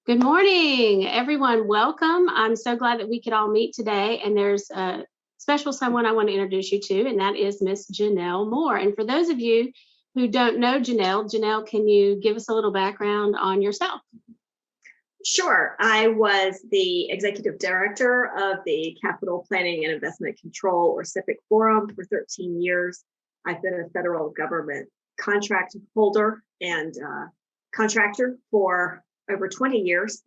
Good morning, everyone. Welcome. I'm so glad that we could all meet today. And there's a special someone I want to introduce you to, and that is Miss Janelle Moore. And for those of you who don't know Janelle, can you give us a little background on yourself? Sure. I was the executive director of the Capital Planning and Investment Control, or CPIC Forum, for 13 years. I've been a federal government contract holder and contractor for over 20 years.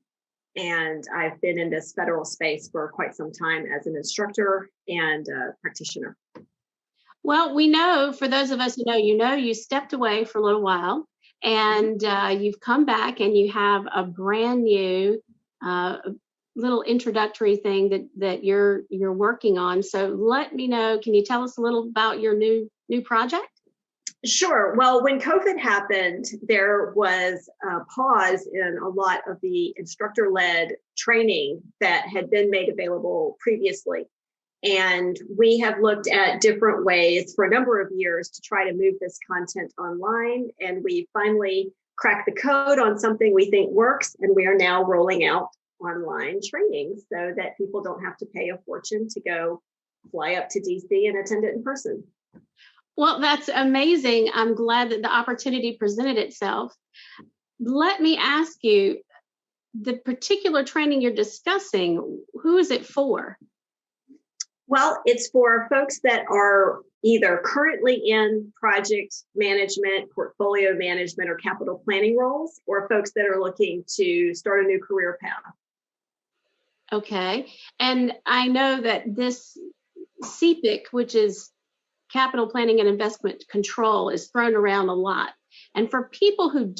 And I've been in this federal space for quite some time as an instructor and a practitioner. Well, we know, for those of us who know, you stepped away for a little while, and you've come back and you have a brand new little introductory thing that you're working on. So let me know, can you tell us a little about your new project? Sure. Well, when COVID happened, there was a pause in a lot of the instructor-led training that had been made available previously. And we have looked at different ways for a number of years to try to move this content online. And we finally cracked the code on something we think works. And we are now rolling out online training so that people don't have to pay a fortune to go fly up to DC and attend it in person. Well, that's amazing. I'm glad that the opportunity presented itself. Let me ask you, the particular training you're discussing, who is it for? Well, it's for folks that are either currently in project management, portfolio management, or capital planning roles, or folks that are looking to start a new career path. Okay. And I know that this CPIC, which is Capital Planning and Investment Control, is thrown around a lot. And for people who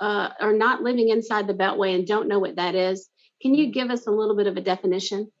are not living inside the Beltway and don't know what that is, can you give us a little bit of a definition?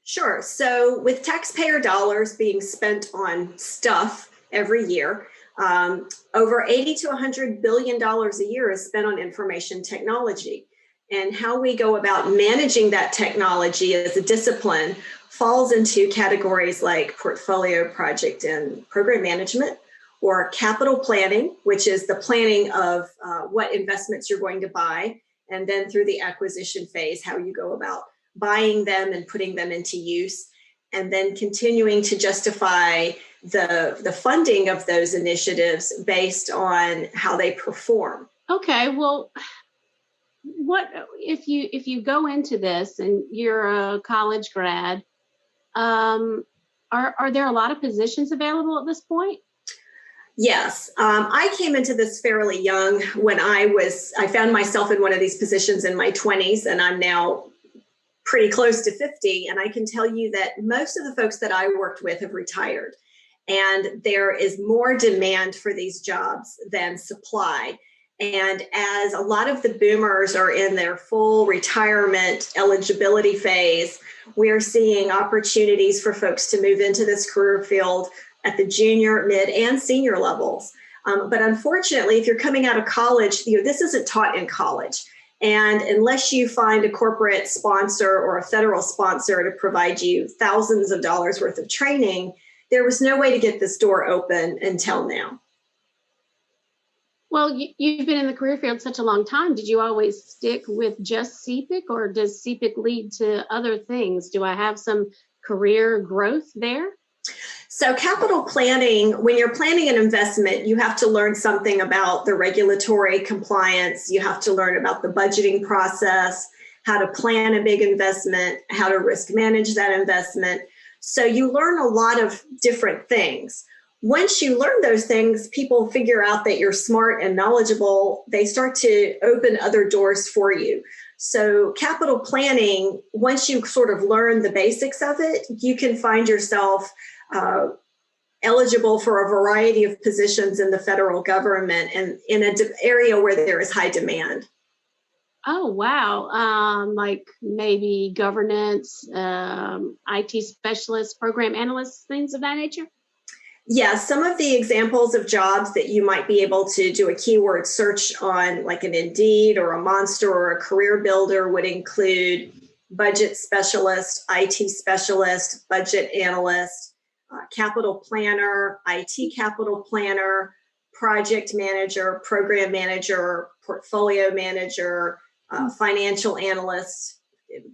Sure. So with taxpayer dollars being spent on stuff every year, over $80 to $100 billion a year is spent on information technology. And how we go about managing that technology as a discipline falls into categories like portfolio, project, and program management, or capital planning, which is the planning of what investments you're going to buy, and then through the acquisition phase, how you go about buying them and putting them into use, and then continuing to justify the funding of those initiatives based on how they perform. Okay, well, what if you go into this and you're a college grad, are there a lot of positions available at this point? Yes, I came into this fairly young. When I found myself in one of these positions in my 20s, and I'm now pretty close to 50. And I can tell you that most of the folks that I worked with have retired, and there is more demand for these jobs than supply. And as a lot of the boomers are in their full retirement eligibility phase, we are seeing opportunities for folks to move into this career field at the junior, mid, and senior levels. But unfortunately, if you're coming out of college, this isn't taught in college. And unless you find a corporate sponsor or a federal sponsor to provide you thousands of dollars worth of training, there was no way to get this door open until now. Well, you've been in the career field such a long time. Did you always stick with just CPIC, or does CPIC lead to other things? Do I have some career growth there? So capital planning, when you're planning an investment, you have to learn something about the regulatory compliance. You have to learn about the budgeting process, how to plan a big investment, how to risk manage that investment. So you learn a lot of different things. Once you learn those things, people figure out that you're smart and knowledgeable. They start to open other doors for you. So capital planning, once you sort of learn the basics of it, you can find yourself eligible for a variety of positions in the federal government and in an area where there is high demand. Oh, wow. Like maybe governance, IT specialists, program analysts, things of that nature? Yeah, some of the examples of jobs that you might be able to do a keyword search on, like an Indeed or a Monster or a Career Builder, would include budget specialist, IT specialist, budget analyst, capital planner, IT capital planner, project manager, program manager, portfolio manager, financial analyst,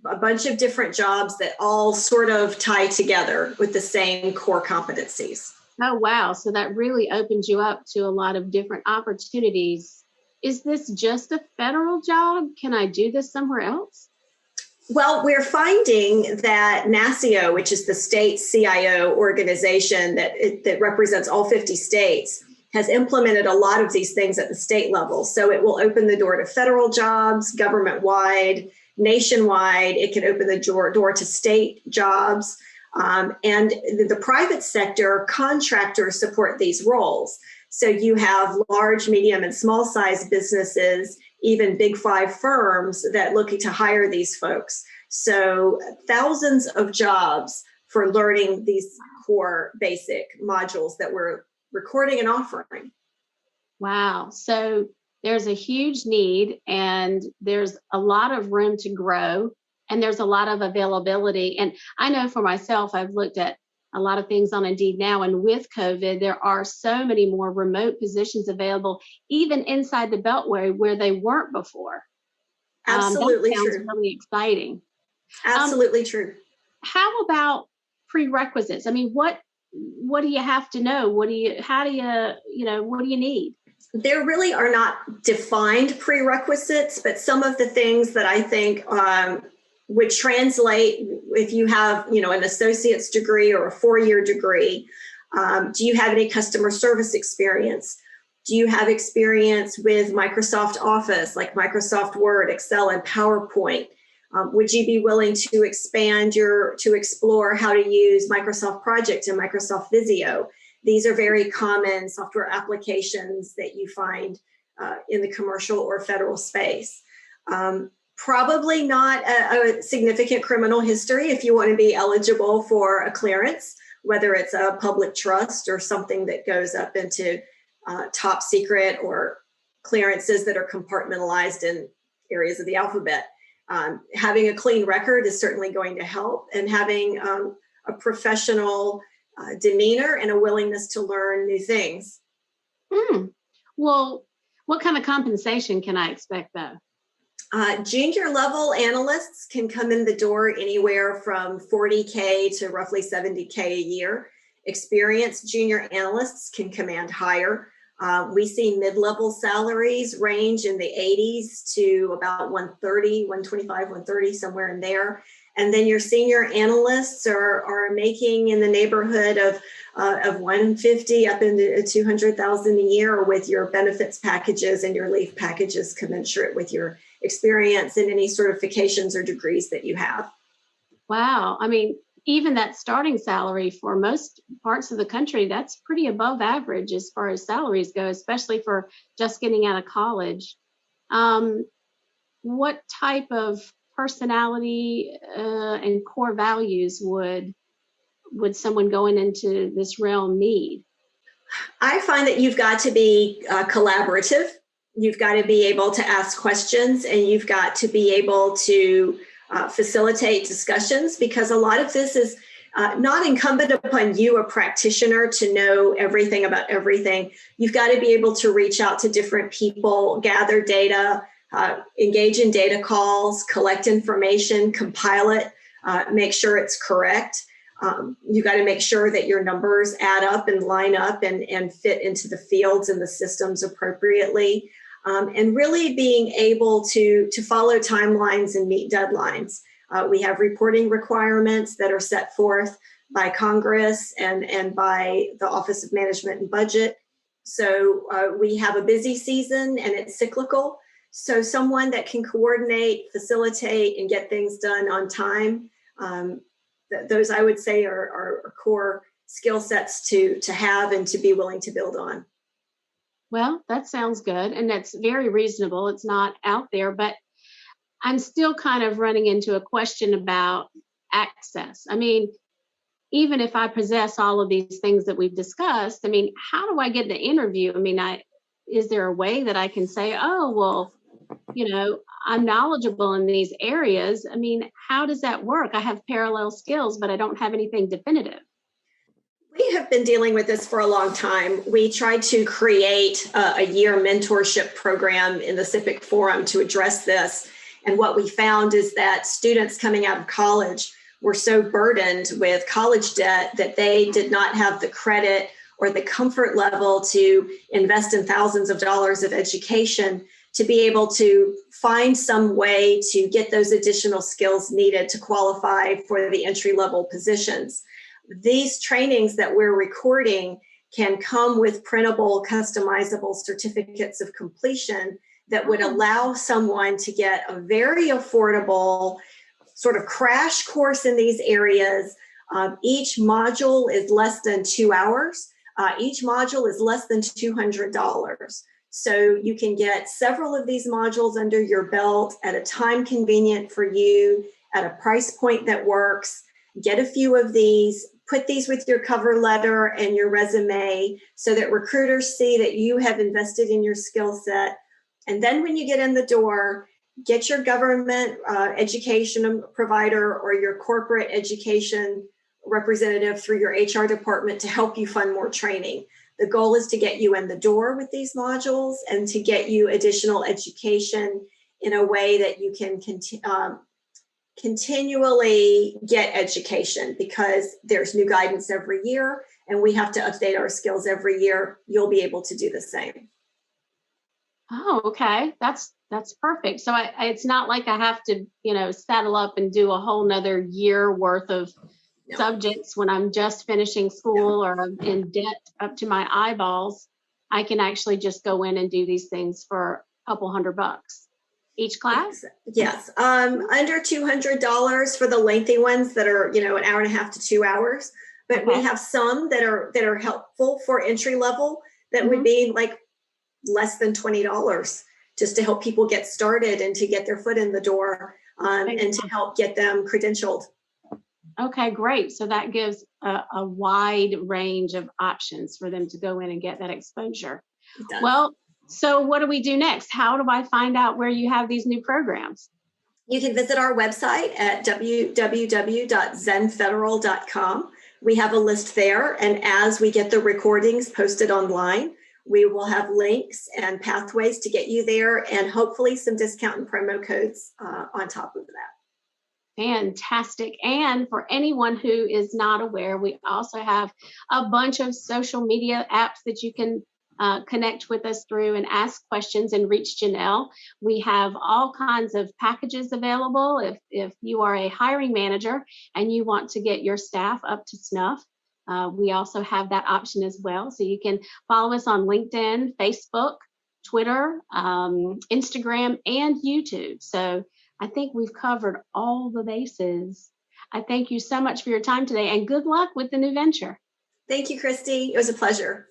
a bunch of different jobs that all sort of tie together with the same core competencies. Oh, wow. So that really opens you up to a lot of different opportunities. Is this just a federal job? Can I do this somewhere else? Well, we're finding that NASCIO, which is the state CIO organization that represents all 50 states, has implemented a lot of these things at the state level. So it will open the door to federal jobs, government-wide, nationwide. It can open the door to state jobs. And the private sector, contractors support these roles. So you have large, medium, and small size businesses, even big 5 firms that looking to hire these folks. So thousands of jobs for learning these core basic modules that we're recording and offering. Wow. So there's a huge need and there's a lot of room to grow and there's a lot of availability. And I know for myself, I've looked at a lot of things on Indeed now, and with COVID, there are so many more remote positions available, even inside the Beltway where they weren't before. Absolutely that sounds true. really exciting. Absolutely true. How about prerequisites? I mean, what do you have to know? What do you need? There really are not defined prerequisites, but some of the things that I think would translate if you have, an associate's degree or a 4-year degree. Do you have any customer service experience? Do you have experience with Microsoft Office, like Microsoft Word, Excel, and PowerPoint? Would you be willing to explore how to use Microsoft Project and Microsoft Visio? These are very common software applications that you find in the commercial or federal space. Probably not a significant criminal history if you want to be eligible for a clearance, whether it's a public trust or something that goes up into top secret or clearances that are compartmentalized in areas of the alphabet. Having a clean record is certainly going to help, and having a professional demeanor and a willingness to learn new things. Well, what kind of compensation can I expect though? Junior level analysts can come in the door anywhere from $40K to roughly $70K a year. Experienced junior analysts can command higher. We see mid-level salaries range in the 80s to about 130, 125, 130, somewhere in there. And then your senior analysts are making in the neighborhood of 150 up into 200,000 a year, with your benefits packages and your leave packages commensurate with your experience and any certifications or degrees that you have. Wow. I mean, even that starting salary for most parts of the country, that's pretty above average as far as salaries go, especially for just getting out of college. What type of personality and core values would someone going into this realm need? I find that you've got to be collaborative. You've got to be able to ask questions, and you've got to be able to facilitate discussions, because a lot of this is not incumbent upon you, a practitioner, to know everything about everything. You've got to be able to reach out to different people, gather data, engage in data calls, collect information, compile it, make sure it's correct. You got to make sure that your numbers add up and line up and fit into the fields and the systems appropriately. And really being able to follow timelines and meet deadlines. We have reporting requirements that are set forth by Congress and by the Office of Management and Budget. So we have a busy season and it's cyclical. So someone that can coordinate, facilitate, and get things done on time, those I would say are core skill sets to have and to be willing to build on. Well, that sounds good. And that's very reasonable. It's not out there, but I'm still kind of running into a question about access. I mean, even if I possess all of these things that we've discussed, I mean, how do I get the interview? I mean, is there a way that I can say, oh, well, I'm knowledgeable in these areas? I mean, how does that work? I have parallel skills, but I don't have anything definitive. We have been dealing with this for a long time. We tried to create a year mentorship program in the CPIC forum to address this. And what we found is that students coming out of college were so burdened with college debt that they did not have the credit or the comfort level to invest in thousands of dollars of education to be able to find some way to get those additional skills needed to qualify for the entry-level positions. These trainings that we're recording can come with printable, customizable certificates of completion that would allow someone to get a very affordable sort of crash course in these areas. Each module is less than 2 hours. Each module is less than $200. So you can get several of these modules under your belt at a time convenient for you, at a price point that works. Get a few of these, put these with your cover letter and your resume so that recruiters see that you have invested in your skill set. And then when you get in the door, get your government education provider or your corporate education representative through your HR department to help you fund more training. The goal is to get you in the door with these modules and to get you additional education in a way that you can continually get education, because there's new guidance every year and we have to update our skills every year. You'll be able to do the same. Oh, okay. That's perfect. So it's not like I have to, saddle up and do a whole nother year worth of subjects when I'm just finishing school or I'm in debt up to my eyeballs. I can actually just go in and do these things for a couple $100 each class. Yes. Under $200 for the lengthy ones that are, an hour and a half to 2 hours. But Okay. we have some that are helpful for entry level that would be like less than $20, just to help people get started and to get their foot in the door and to help get them credentialed. Okay, great. So that gives a wide range of options for them to go in and get that exposure. Well, so what do we do next? How do I find out where you have these new programs? You can visit our website at www.zenfederal.com. We have a list there, and as we get the recordings posted online, we will have links and pathways to get you there, and hopefully some discount and promo codes on top of that. Fantastic. And for anyone who is not aware, we also have a bunch of social media apps that you can connect with us through and ask questions and reach Janelle. We have all kinds of packages available. If you are a hiring manager and you want to get your staff up to snuff, we also have that option as well. So you can follow us on LinkedIn, Facebook, Twitter, Instagram, and YouTube. So I think we've covered all the bases. I thank you so much for your time today, and good luck with the new venture. Thank you, Christy. It was a pleasure.